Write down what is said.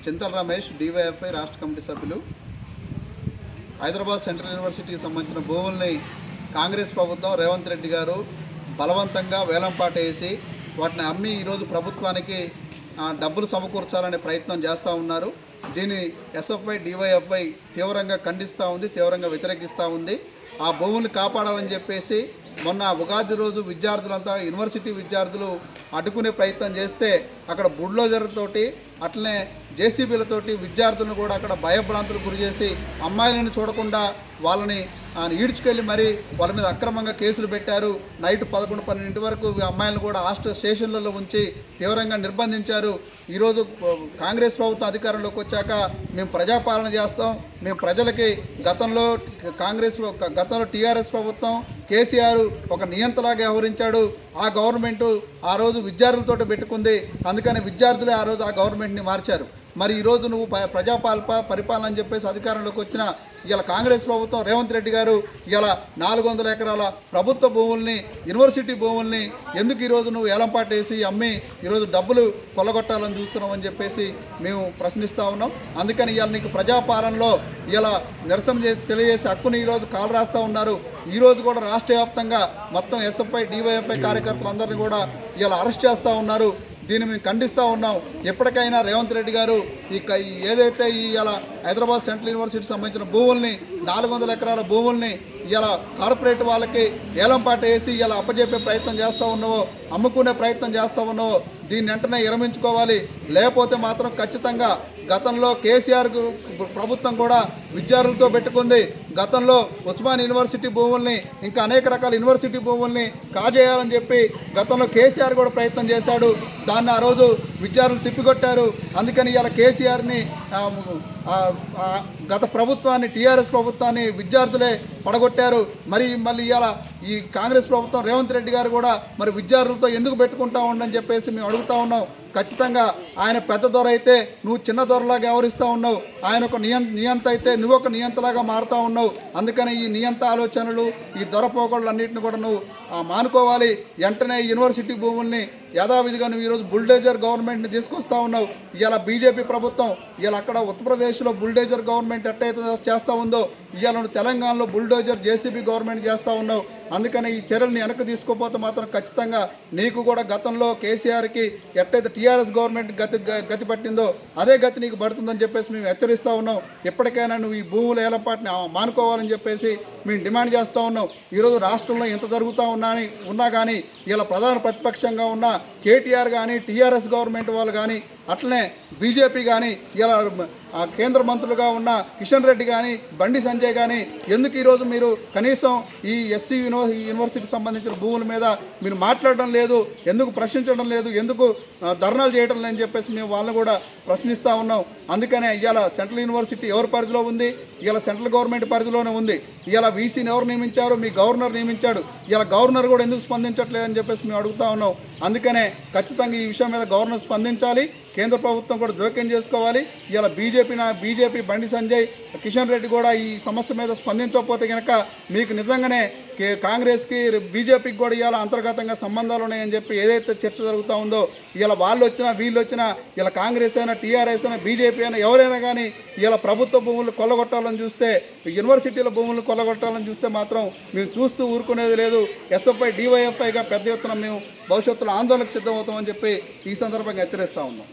చింతల Ramesh DYFI రాష్ట్ర committee సభ్యులు. Hyderabad central యూనివర్సిటీకి సంబంధించిన భూముల్ని కాంగ్రెస్ ప్రభుత్వం రేవంత్ రెడ్డి గారు బలవంతంగా వేలంపాట వేసి వాటిని అమ్మి ఈరోజు ప్రభుత్వానికి డబ్బులు సమకూర్చాలనే ప్రయత్నం చేస్తూ ఉన్నారు. దీన్ని ఎస్ఎఫ్ఐ డివైఎఫ్ఐ తీవ్రంగా ఖండిస్తూ ఉంది, తీవ్రంగా వ్యతిరేకిస్తూ ఉంది. ఆ భూములు కాపాడాలని చెప్పేసి మొన్న ఉగాది రోజు విద్యార్థులంతా యూనివర్సిటీ విద్యార్థులు అడ్డుకునే ప్రయత్నం చేస్తే అక్కడ బుల్డోజర్తోటి అట్లనే జేసీబీలతోటి విద్యార్థులను కూడా అక్కడ భయభ్రాంతులకు గురి చేసి అమ్మాయిలను చూడకుండా వాళ్ళని ఈడ్చుకెళ్ళి మరి వాళ్ళ మీద అక్రమంగా కేసులు పెట్టారు. నైట్ 11-12 వరకు అమ్మాయిలను కూడా హాస్టల్ స్టేషన్లలో ఉంచి తీవ్రంగా నిర్బంధించారు. ఈరోజు కాంగ్రెస్ ప్రభుత్వం అధికారంలోకి వచ్చాక మేము ప్రజాపాలన చేస్తాం, మేము ప్రజలకి గతంలో టీఆర్ఎస్ ప్రభుత్వం కేసీఆర్ ఒక నియంతలాగా వ్యవహరించాడు. ఆ గవర్నమెంట్ ఆ రోజు విద్యార్థులతో పెట్టుకుంది, అందుకని విద్యార్థులే ఆ రోజు ఆ గవర్నమెంట్ని మార్చారు. మరి ఈరోజు నువ్వు పరిపాలన అని చెప్పేసి అధికారంలోకి వచ్చిన ఇలా కాంగ్రెస్ ప్రభుత్వం రేవంత్ రెడ్డి గారు ఇలా 400 ఎకరాల ప్రభుత్వ భూముల్ని యూనివర్సిటీ భూముల్ని ఎందుకు ఈరోజు నువ్వు ఏలంపాటు వేసి అమ్మి ఈరోజు డబ్బులు కొల్లగొట్టాలని చూస్తున్నావు అని చెప్పేసి మేము ప్రశ్నిస్తూ ఉన్నాం. అందుకని ఇవాళ నీకు ప్రజాపాలనలో ఇలా నిరసన తెలియజేసి హక్కుని ఈరోజు కాలు రాస్తూ ఉన్నారు. ఈరోజు కూడా రాష్ట్ర వ్యాప్తంగా మొత్తం ఎస్ఎఫ్ఐ డివైఎఫ్ఐ కార్యకర్తలందరినీ కూడా ఇలా అరెస్ట్ చేస్తూ ఉన్నారు. దీన్ని మేము ఖండిస్తూ ఉన్నాం. ఎప్పటికైనా రేవంత్ రెడ్డి గారు ఏదైతే ఇలా హైదరాబాద్ సెంట్రల్ యూనివర్సిటీకి సంబంధించిన భూముల్ని 400 ఎకరాల భూముల్ని ఇలా కార్పొరేట్ వాళ్ళకి ఏలంపాట వేసి ఇలా అప్పచెప్పే ప్రయత్నం చేస్తూ ఉన్నావో, అమ్ముకునే ప్రయత్నం చేస్తూ ఉన్నావో దీన్ని వెంటనే విరమించుకోవాలి. లేకపోతే మాత్రం ఖచ్చితంగా గతంలో కేసీఆర్ ప్రభుత్వం కూడా విద్యార్థులతో పెట్టుకుంది. గతంలో ఉస్మాన్ యూనివర్సిటీ భూముల్ని ఇంకా అనేక రకాల యూనివర్సిటీ భూముల్ని కాజేయాలని చెప్పి గతంలో కేసీఆర్ కూడా ప్రయత్నం చేశాడు. దాన్ని ఆ రోజు విద్యార్థులు తిప్పికొట్టారు. అందుకని ఇలా కేసీఆర్ని గత ప్రభుత్వాన్ని టీఆర్ఎస్ ప్రభుత్వాన్ని విద్యార్థులే పడగొట్టారు. మళ్ళీ ఇలా ఈ కాంగ్రెస్ ప్రభుత్వం రేవంత్ రెడ్డి గారు కూడా మరి విద్యార్థులతో ఎందుకు పెట్టుకుంటా ఉండని చెప్పేసి మేము అడుగుతూ ఉన్నాం. ఖచ్చితంగా ఆయన పెద్ద దొర అయితే నువ్వు చిన్న దొరలాగా వ్యవహరిస్తూ ఉన్నావు, ఆయన ఒక నియంత అయితే నువ్వు ఒక నియంతలాగా మారుతూ ఉన్నావు. అందుకని ఈ నియంత ఆలోచనలు ఈ దొరపోకళ్ళు అన్నింటిని కూడా నువ్వు మానుకోవాలి. వెంటనే యూనివర్సిటీ భూముల్ని యథావిధిగా నువ్వు ఈరోజు బుల్డేజర్ గవర్నమెంట్ని తీసుకొస్తా ఉన్నావు. ఇలా బీజేపీ ప్రభుత్వం ఇలా అక్కడ ఉత్తరప్రదేశ్లో బుల్డేజర్ గవర్నమెంట్ ఎట్టయితే చేస్తూ ఉందో ఇవాళ నువ్వు తెలంగాణలో బుల్డోజర్ జేసీబీ గవర్నమెంట్ చేస్తూ ఉన్నావు. అందుకని ఈ చర్యలను వెనక్కి తీసుకోకపోతే మాత్రం ఖచ్చితంగా నీకు కూడా గతంలో కేసీఆర్కి ఎట్టయితే టీఆర్ఎస్ గవర్నమెంట్ గతి పట్టిందో అదే గతి నీకు పడుతుందని చెప్పేసి మేము హెచ్చరిస్తూ ఉన్నాం. ఎప్పటికైనా నువ్వు ఈ భూముల ఏలంపాటిని మానుకోవాలని చెప్పేసి మేము డిమాండ్ చేస్తూ ఉన్నాం. ఈరోజు రాష్ట్రంలో ఎంత జరుగుతూ ఉన్నా కానీ ఇలా ప్రధాన ప్రతిపక్షంగా ఉన్న కేటీఆర్ కానీ టీఆర్ఎస్ గవర్నమెంట్ వాళ్ళు కానీ అట్లనే బీజేపీ కానీ ఇలా కేంద్ర మంత్రులుగా ఉన్న కిషన్ రెడ్డి కానీ బండి సంజయ్ కానీ ఎందుకు ఈరోజు మీరు కనీసం ఈ ఎస్సీ యూనివర్సిటీకి సంబంధించిన భూముల మీద మీరు మాట్లాడడం లేదు, ఎందుకు ప్రశ్నించడం లేదు, ఎందుకు ధర్నాలు చేయడం లేదని చెప్పేసి మేము వాళ్ళని కూడా ప్రశ్నిస్తూ ఉన్నాం. అందుకనే ఇవాళ సెంట్రల్ యూనివర్సిటీ ఎవరి పరిధిలో ఉంది? ఇవాళ సెంట్రల్ గవర్నమెంట్ పరిధిలోనే ఉంది. ఇవాళ వీసీని ఎవరు నియమించారు? మీ గవర్నర్ నియమించాడు. ఇలా గవర్నర్ కూడా ఎందుకు స్పందించట్లేదని చెప్పేసి మేము అడుగుతా ఉన్నాం. అందుకనే ఖచ్చితంగా ఈ విషయం మీద గవర్నర్ స్పందించాలి, కేంద్ర ప్రభుత్వం కూడా జోక్యం చేసుకోవాలి. ఇలా బీజేపీ బండి సంజయ్ కిషన్ రెడ్డి కూడా ఈ సమస్య మీద స్పందించకపోతే కనుక మీకు నిజంగానే కాంగ్రెస్కి బీజేపీకి కూడా ఇవాళ అంతర్గతంగా సంబంధాలు ఉన్నాయని చెప్పి ఏదైతే చర్చ జరుగుతూ ఉందో ఇలా వాళ్ళు వచ్చినా వీళ్ళు వచ్చినా ఇలా కాంగ్రెస్ అయినా టీఆర్ఎస్ అయినా బీజేపీ అయినా ఎవరైనా కానీ ఇలా ప్రభుత్వ భూములు కొల్లగొట్టాలని చూస్తే, యూనివర్సిటీల భూములు కొల్లగొట్టాలని చూస్తే మాత్రం మేము చూస్తూ ఊరుకునేది లేదు. ఎస్ఎఫ్ఐ డివైఎఫ్ఐగా పెద్ద ఎత్తున మేము భవిష్యత్తులో ఆందోళనకు సిద్ధమవుతామని చెప్పి ఈ సందర్భంగా హెచ్చరిస్తూ ఉన్నాం.